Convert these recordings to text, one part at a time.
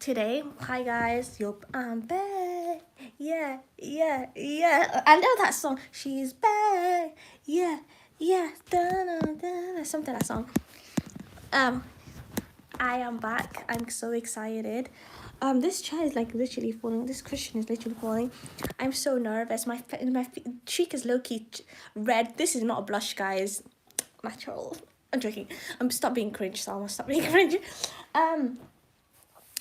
today. Hi guys, yup, I'm back. Yeah, yeah, yeah. I know that song. She's back. Yeah, yeah. Da-na-da-na. Something that song. Um, I am back. I'm so excited. This chair is like literally falling. This cushion is literally falling. I'm so nervous. My cheek is low key red. This is not a blush, guys. Natural. I'm joking. Stop being cringe, Salma. Stop being cringe.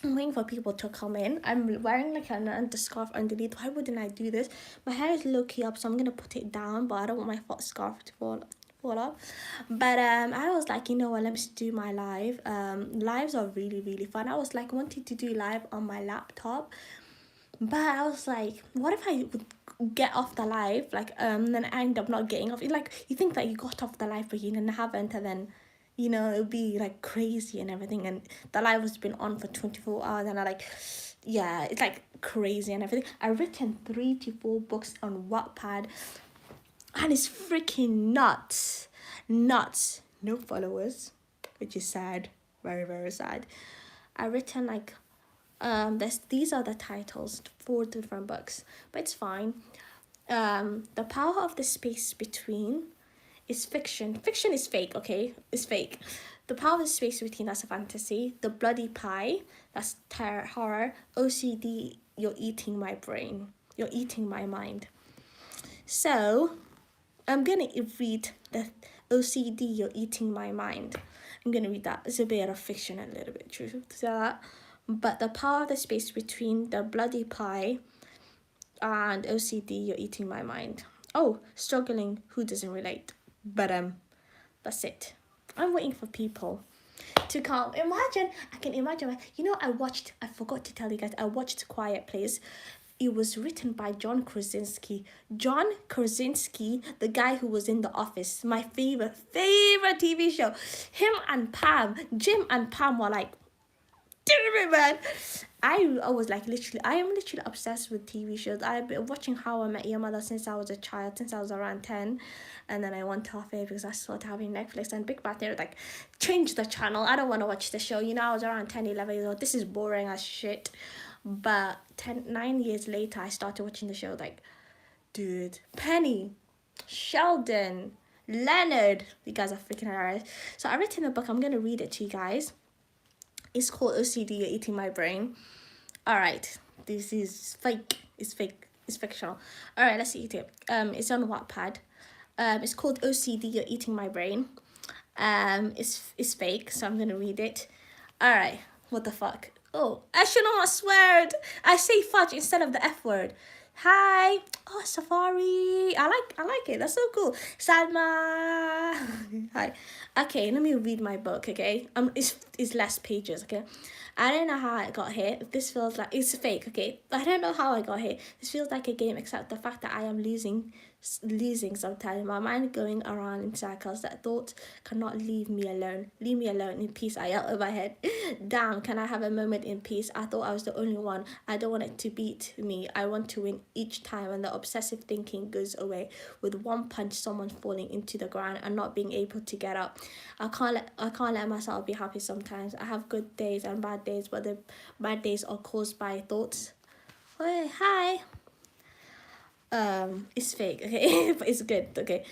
I'm waiting for people to come in. I'm wearing like an scarf underneath. Why wouldn't I do this? My hair is low key up, so I'm gonna put it down, but I don't want my scarf to fall off. But I was like, you know what, let me do my live. Lives are really fun. I was like wanting to do live on my laptop, but I was like, what if I would get off the live, like then I end up not getting off. Like you think that you got off the live, but you didn't haven't, and then it'll be like crazy and everything, and the live has been on for 24 hours, and yeah, it's like crazy and everything. I've written 3 to 4 books on Wattpad, and it's freaking nuts. No followers, which is sad, very sad. I've written like these are the titles, 4 different books, but it's fine. The Power of the Space Between is fiction. Fiction is fake, okay? It's fake. The Power of the Space Between, that's a fantasy. The Bloody Pie, that's terror, horror. OCD, you're eating my brain. You're eating my mind. So, I'm gonna read the OCD, you're eating my mind. I'm gonna read that. It's a bit of fiction, a little bit true to that. But The Power of the Space Between, The Bloody Pie, and OCD, you're eating my mind. Oh, struggling, who doesn't relate? But that's it. I'm waiting for people to come. I can imagine. I forgot to tell you guys, I watched Quiet Place. It was written by John Krasinski. John Krasinski, the guy who was in The Office, my favorite TV show. Him and Pam, Jim and Pam were like, damn it, man. I was like I am literally obsessed with TV shows. I've been watching How I Met Your Mother since I was a child, since I was around 10. And then I went off it because I started having Netflix, and Big Bad Theory like, change the channel. I don't want to watch the show. I was around 10, 11 years old. This is boring as shit. But 9 years later, I started watching the show. Like, dude, Penny, Sheldon, Leonard. You guys are freaking hilarious. So I've written a book. I'm going to read it to you guys. It's called OCD, You're Eating My Brain. Alright, this is fake. It's fake. It's fictional. Alright, let's eat it. It's on Wattpad. It's called OCD, You're Eating My Brain. It's fake, so I'm gonna read it. Alright, what the fuck? Oh, I should not swear. I say fudge instead of the F word. Hi. Oh, Safari. I like it. That's so cool. Salma. Hi. Okay, let me read my book, okay? It's less pages, okay? I don't know how I got here. This feels like it's fake, okay? I don't know how I got here. This feels like a game, except the fact that I am losing sometimes. My mind going around in circles. That thoughts cannot leave me alone. Leave me alone in peace. I yell over my head. Damn, can I have a moment in peace? I thought I was the only one. I don't want it to beat me. I want to win each time, and the obsessive thinking goes away. With one punch, someone falling into the ground and not being able to get up. I can't let myself be happy sometimes. I have good days and bad days, but the bad days are caused by thoughts. Hey, hi. It's fake, okay? But it's good, okay?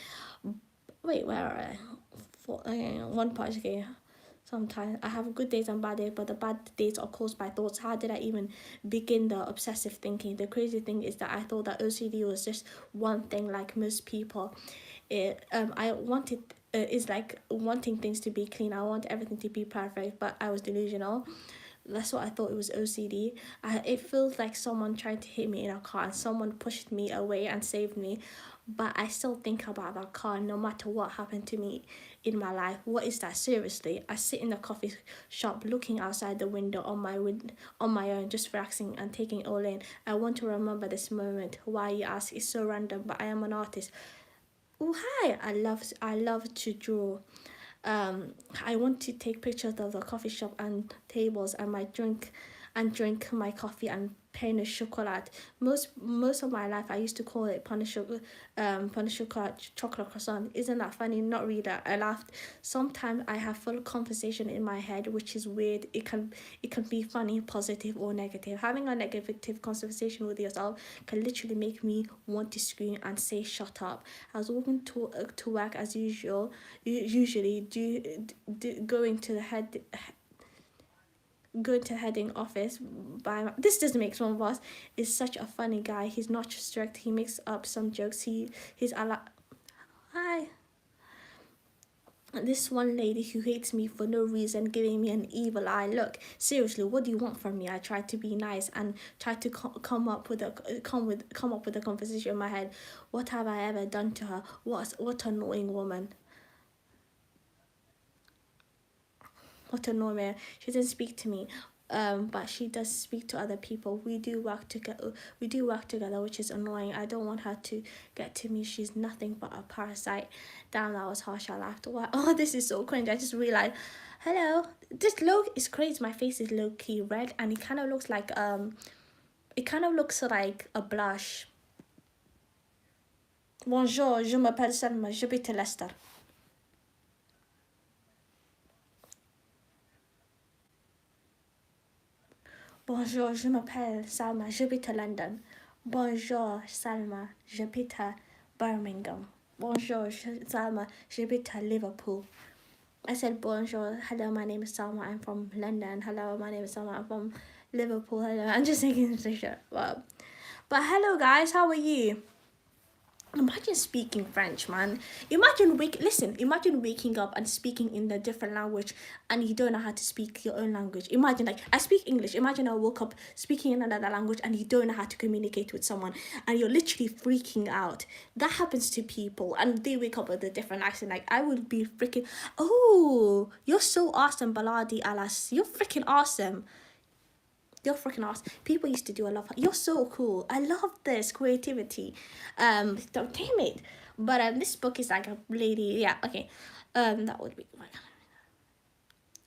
Wait, where are I? Okay, one part, okay? Sometimes I have good days and bad days, but the bad days are caused by thoughts. How did I even begin the obsessive thinking? The crazy thing is that I thought that OCD was just one thing, like most people. I wanted is like wanting things to be clean. I want everything to be perfect, but I was delusional. That's what I thought it was OCD. It feels like someone tried to hit me in a car and someone pushed me away and saved me. But I still think about that car no matter what happened to me in my life. What is that? Seriously, I sit in the coffee shop looking outside the window on my own, just relaxing and taking it all in. I want to remember this moment. Why, you ask? It's so random, but I am an artist. Oh, hi. I love to draw. I want to take pictures of the coffee shop and tables and my drink and drink my coffee and pain de chocolat. Most of my life I used to call it pain de chocolat, chocolate croissant. Isn't that funny? Not really. I laughed. Sometimes I have full conversation in my head, which is weird. It can be funny, positive or negative. Having a negative conversation with yourself can literally make me want to scream and say shut up. I was walking to work as usual, usually going to the heading office by this doesn't make one of us is such a funny guy. He's not strict. He makes up some jokes. He's a lot. Hi. This one lady who hates me for no reason, giving me an evil eye. Look, seriously, what do you want from me? I tried to be nice and tried to come up with a conversation in my head. What have I ever done to her? What annoying woman. What annoying man. She doesn't speak to me. But she does speak to other people. We do work together, which is annoying. I don't want her to get to me. She's nothing but a parasite. Damn, that was harsh. I laughed. What? Oh, this is so cringe. I just realized. Hello. This look is crazy. My face is low key red, and it kind of looks like a blush. Bonjour, je m'appelle Salma. J'habite Leicester. Bonjour, je m'appelle Salma, j'habite London. Bonjour, Salma, j'habite Birmingham. Bonjour, Salma, j'habite Liverpool. I said bonjour, hello, my name is Salma, I'm from London. Hello, my name is Salma, I'm from Liverpool. Hello, I'm just making this shit. Wow. But hello guys, how are you? Imagine speaking French, man. Imagine waking up and speaking in a different language and you don't know how to speak your own language. Imagine, like, I speak English. Imagine I woke up speaking in another language and you don't know how to communicate with someone and you're literally freaking out. That happens to people and they wake up with a different accent. Like, I would be freaking, oh, you're so awesome, Baladi Alas. You're freaking awesome. You're freaking awesome. People used to do a lot. You're so cool. I love this creativity. Damn it. But this book is like a lady. Yeah. Okay. That would be.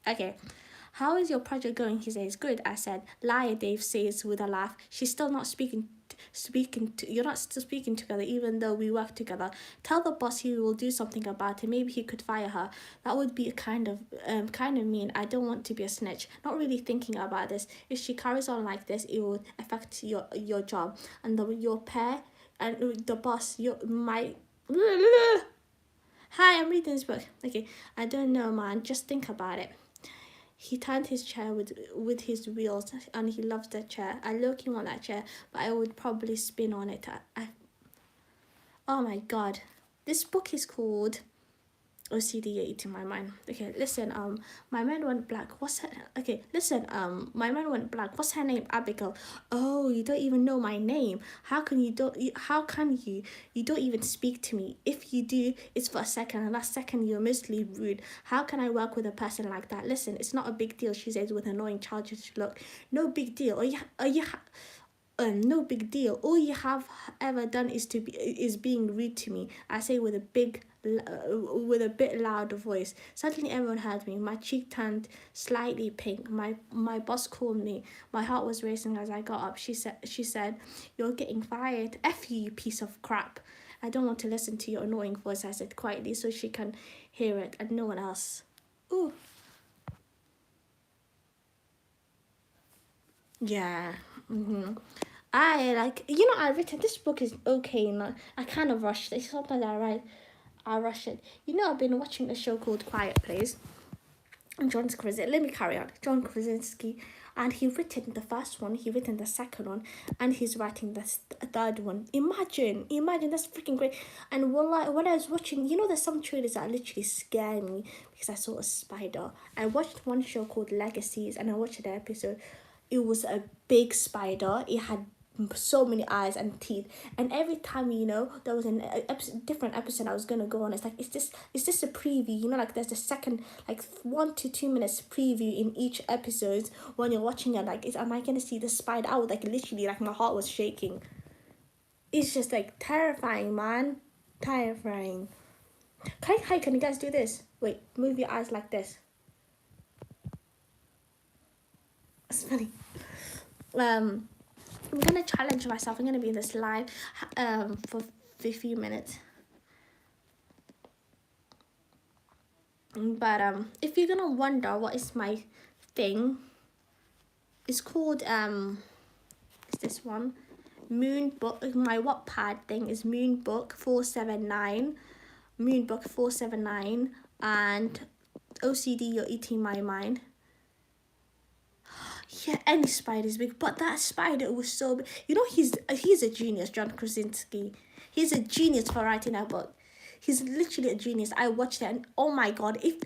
Okay. How is your project going? He says, good. I said, liar, Dave says with a laugh. She's still not you're not still speaking together even though we work together. Tell the boss he will do something about it. Maybe he could fire her. That would be kind of mean. I don't want to be a snitch. Not really thinking about this. If she carries on like this, it will affect your job and your pair and the boss. Hi, I'm reading this book. Okay, I don't know, man. Just think about it. He turned his chair with his wheels and he loves that chair. I low-key want that chair, but I would probably spin on it. Oh my god. This book is called OCD eating my mind. Okay, listen, my mind went black. My mind went black. What's her name? Abigail. Oh, you don't even know my name. How can you don't even speak to me. If you do, it's for a second, and that second you're mostly rude. How can I work with a person like that? Listen, it's not a big deal, she says with an annoying childish look. No big deal. No big deal. All you have ever done is being rude to me. I say with a bit louder voice. Suddenly everyone heard me. My cheek turned slightly pink. My boss called me. My heart was racing as I got up. She said, "You're getting fired. F you, you piece of crap. I don't want to listen to your annoying voice," I said quietly so she can hear it and no one else. Ooh. Yeah. I've written this book is okay. I kind of rushed it. Sometimes I rush it. I've been watching a show called Quiet Place. John Krasinski. Let me carry on. John Krasinski, and he written the first one. He written the second one, and he's writing the third one. Imagine that's freaking great. And when I was watching, there's some trailers that literally scare me because I saw a spider. I watched one show called Legacies, and I watched the episode. It was a big spider. It had so many eyes and teeth, and every time there was an different episode I was gonna go on, it's like, is this a preview? Like there's a second, like 1 to 2 minutes preview in each episode when you're watching it. Like, am I gonna see the spider? I would literally, my heart was shaking. It's just terrifying, man. Terrifying. Can you guys do this? Wait, move your eyes like this. It's funny. I'm gonna challenge myself. I'm gonna be in this live for a few minutes. But if you're gonna wonder what is my thing, it's called is this one Moon Book. My Wattpad thing is Moonbook 479, Moonbook 479, and OCD. You're eating my mind. Yeah, any spider's big, but that spider was so big. You know, he's a genius, John Krasinski. He's a genius for writing a book. He's literally a genius. I watched it and oh my god, if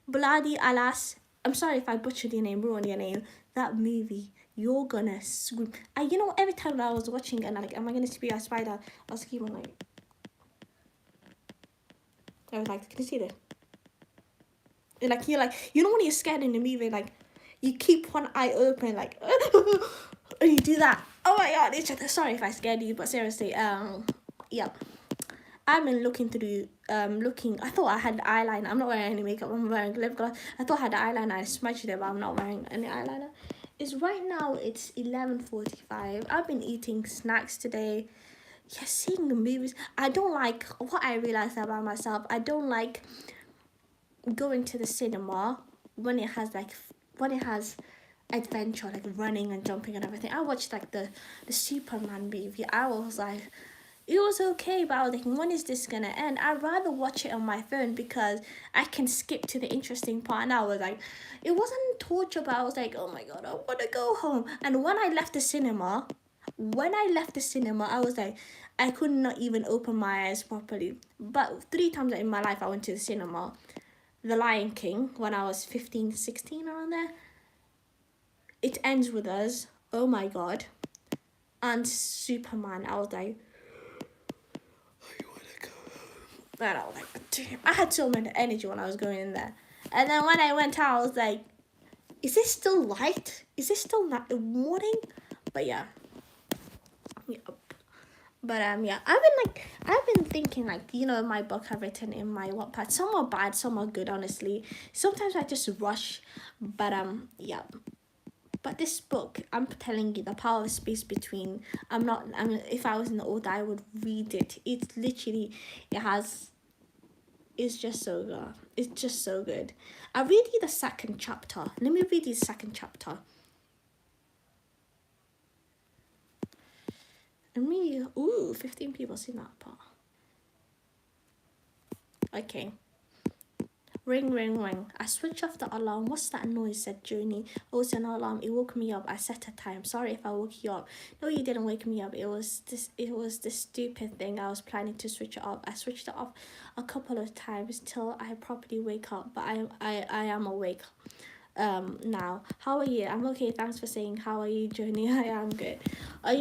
bloody alas, I'm sorry if I butchered your name, ruined your name. That movie, you're gonna scream. I you know every time that I was watching it and like, am I gonna be a spider? I was keeping like, I was like, can you see this? Like you're like, you know when you're scared in the movie, like you keep one eye open, like, and you do that. Oh my god, it's just, sorry if I scared you, but seriously, yeah. I've been looking through, looking. I thought I had eyeliner. I'm not wearing any makeup. I'm wearing lip gloss. I thought I had eyeliner. I smudged it, but I'm not wearing any eyeliner. It's right now. It's 11:45. I've been eating snacks today. Yeah, seeing the movies. I don't like what I realized about myself. I don't like going to the cinema when it has adventure, like running and jumping and everything. I watched like the Superman movie. I was like, it was okay, but I was thinking, when is this gonna end? I'd rather watch it on my phone because I can skip to the interesting part. And I was like, it wasn't torture, but I was like, oh my god, I want to go home. And when I left the cinema, I was like, I could not even open my eyes properly. But 3 times in my life, I went to the cinema. The Lion King, when I was 15, 16, around there. It Ends With Us. Oh my god. And Superman. I was like, I want to go home. And I was like, damn. I had so much energy when I was going in there. And then when I went out, I was like, is this still light? Is this still not morning? But yeah. But yeah, I've been thinking, like, you know, my book I've written in my Wattpad. Some are bad, some are good, honestly. Sometimes I just rush, but yeah. But this book, I'm telling you, The Power of Space Between. If I was in the order, I would read it. It's literally, it's just so good. It's just so good. I'll read you the second chapter. Let me read you the second chapter. And me, 15 people seen that part. Okay. Ring, ring, ring. I switched off the alarm. What's that noise? Said Joni. Oh, it's an alarm. It woke me up. I set a time. Sorry if I woke you up. No, you didn't wake me up. It was this stupid thing. I was planning to switch it off. I switched it off a couple of times till I properly wake up. But I am awake now. How are you? I'm okay. Thanks for saying how are you, Joni. I am good. Are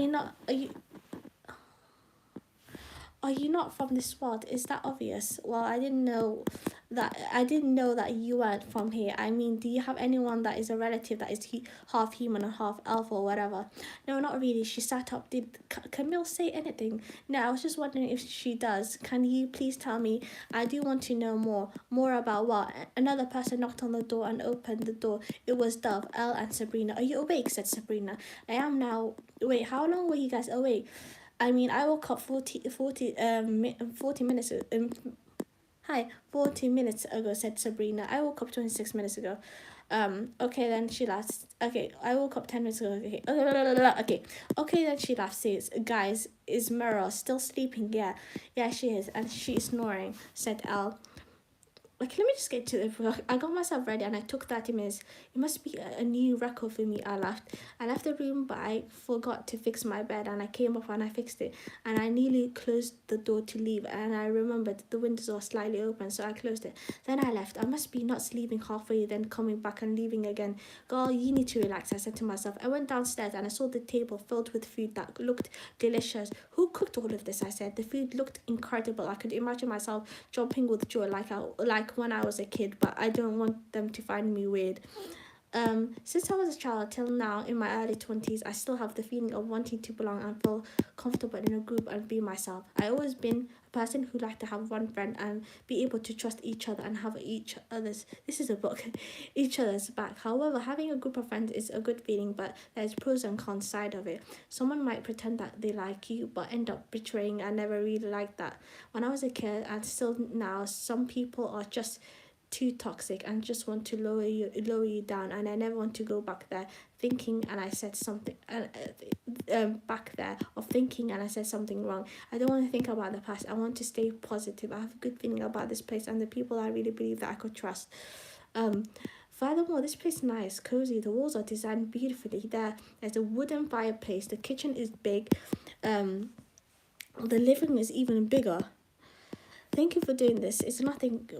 you not from this world? Is that obvious? Well, I didn't know that you weren't from here. I mean, do you have anyone that is a relative that is half human or half elf or whatever? No, not really. She sat up. Did Camille say anything? No, I was just wondering if she does. Can you please tell me? I do want to know more. More about what? Another person knocked on the door and opened the door. It was Dove, Elle, and Sabrina. Are you awake? Said Sabrina. I am now. Wait, how long were you guys awake? I mean, I woke up 40 minutes. 40 minutes ago, said Sabrina. I woke up 26 minutes ago. Okay, then she laughs. Okay, I woke up 10 minutes ago. Okay, then she laughs. Says, guys, is Meryl still sleeping? Yeah, she is, and she's snoring, said Elle. Like, let me just get to it. I got myself ready and I took 30 minutes. It must be a new record for me. I left the room, but I forgot to fix my bed, and I came up and I fixed it, and I nearly closed the door to leave, and I remembered the windows were slightly open, so I closed it. Then I left. I must be not sleeping halfway, then coming back and leaving again. Girl, you need to relax, I said to myself. I went downstairs and I saw the table filled with food that looked delicious. Who cooked all of this? I said. The food looked incredible. I could imagine myself jumping with joy like when I was a kid, but I don't want them to find me weird. Since I was a child till now in my early 20s, I still have the feeling of wanting to belong and feel comfortable in a group and be myself. I always been a person who liked to have one friend and be able to trust each other and have each other's, this is a book, each other's back. However, having a group of friends is a good feeling, but there's pros and cons side of it. Someone might pretend that they like you but end up betraying. I never really liked that. When I was a kid and still now, some people are just too toxic and just want to lower you down, and I never want to go back there thinking and I said something back there of thinking and I said something wrong. I don't want to think about the past. I want to stay positive. I have a good feeling about this place and the people I really believe that I could trust. um Furthermore, this place is nice, cozy. The walls are designed beautifully. There's a wooden fireplace. The kitchen is big. The living room is even bigger. Thank you for doing this. It's nothing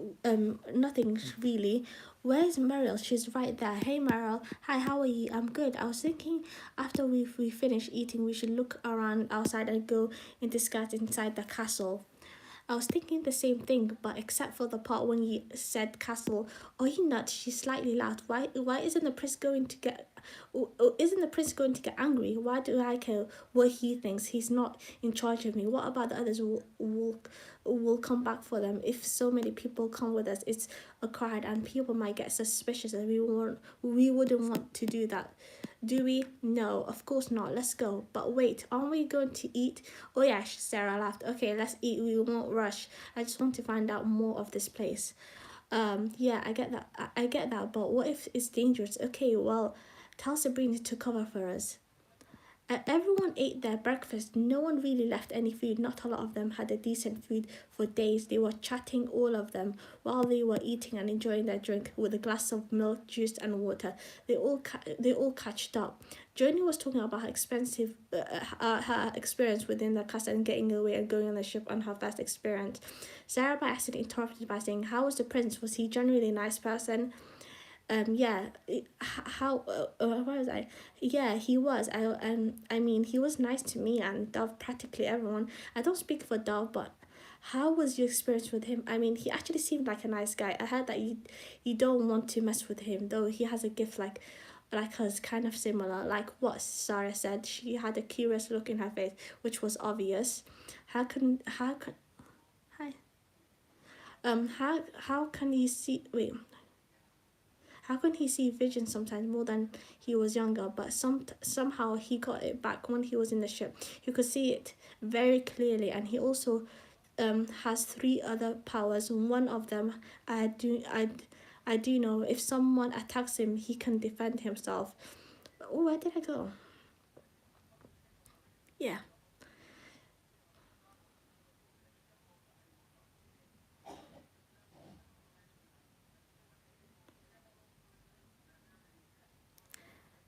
really. Where's Meryl? She's right there. Hey Meryl. Hi, how are you? I'm good. I was thinking after we finish eating, we should look around outside and go into scout inside the castle. I was thinking the same thing, but except for the part when you said castle. Are you nuts? She's slightly loud. Why isn't the prince going to get isn't the prince going to get angry? Why do I care what he thinks? He's not in charge of me. What about the others? Will come back for them. If so many people come with us, it's a crowd and people might get suspicious, and we wouldn't want to do that. Do we? No, of course not. Let's go. But wait, aren't we going to eat? Oh yeah, Sarah laughed. Okay, let's eat. We won't rush. I just want to find out more of this place. Yeah, I get that. I get that. But what if it's dangerous? Okay, well, tell Sabrina to cover for us. Everyone ate their breakfast. No one really left any food. Not a lot of them had a decent food for days. They were chatting, all of them, while they were eating and enjoying their drink with a glass of milk, juice, and water. They all catched up. Joni was talking about her experience within the castle and getting away and going on the ship and her first experience. Sarah by accident interrupted by saying, "How was the prince? Was he generally a nice person?" Yeah, how where was I? Yeah, he was. I mean, he was nice to me and Dove, practically everyone. I don't speak for Dove, but how was your experience with him? I mean, he actually seemed like a nice guy. I heard that you don't want to mess with him, though he has a gift like us, kind of similar. Like what? Sarah said. She had a curious look in her face, which was obvious. How can hi how can you see wait how can he see vision sometimes more than he was younger? But somehow he got it back when he was in the ship. He could see it very clearly, and he also has three other powers. One of them I do know. If someone attacks him, he can defend himself. Oh, where did I go? Yeah.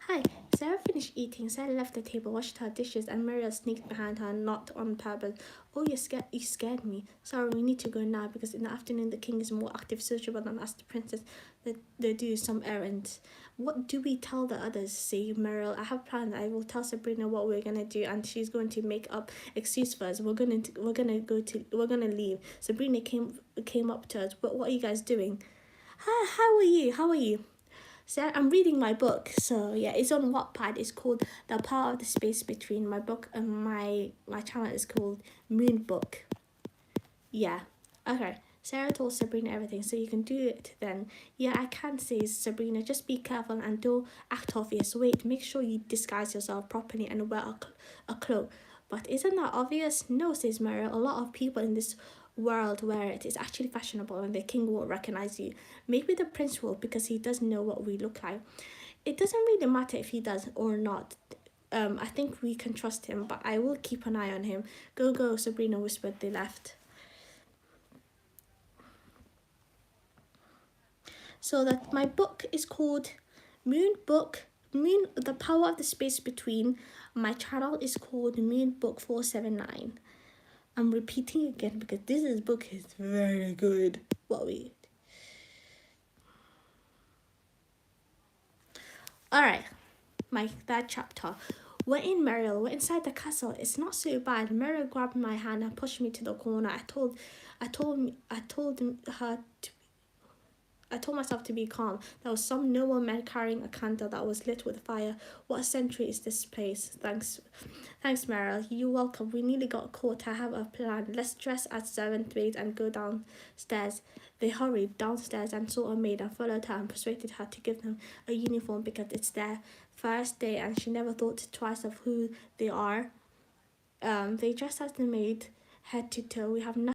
Hi. Sarah finished eating. Sarah left the table, washed her dishes, and Muriel sneaked behind her, not on purpose. Oh, you scared me. Sorry, we need to go now because in the afternoon the king is more active, sociable than us, the princess. They do some errands. What do we tell the others? Say, Muriel, I have plans. I will tell Sabrina what we're gonna do, and she's going to make up excuse for us. We're gonna leave. Sabrina came up to us. What are you guys doing? Hi, how are you? How are you? So I'm reading my book. So yeah, it's on Wattpad. It's called The Power of the Space Between. My book and my channel is called Moon Book. Yeah. Okay. Sarah told Sabrina everything, so you can do it then. Yeah, I can, says Sabrina. Just be careful and don't act obvious. Wait, make sure you disguise yourself properly and wear a cloak. But isn't that obvious? No, says Mara. A lot of people in this world wear it. It's actually fashionable and the king won't recognize you. Maybe the prince will because he doesn't know what we look like. It doesn't really matter if he does or not. I think we can trust him, but I will keep an eye on him. Go, go, Sabrina whispered. They left. So that my book is called Moon Book, The Power of the Space Between. My channel is called Moon Book 479. I'm repeating again because this book is very good. What we Alright, my third chapter. We're in Meryl. We're inside the castle. It's not so bad. Meryl grabbed my hand and pushed me to the corner. I told her I told myself to be calm. There was some noble man carrying a candle that was lit with fire. What a century is this place? Thanks, Meryl. You're welcome. We nearly got caught. I have a plan. Let's dress as seventh grade and go downstairs. They hurried downstairs and saw a maid and followed her and persuaded her to give them a uniform because it's their first day and she never thought twice of who they are. They dressed as the maid, head to toe. We have nothing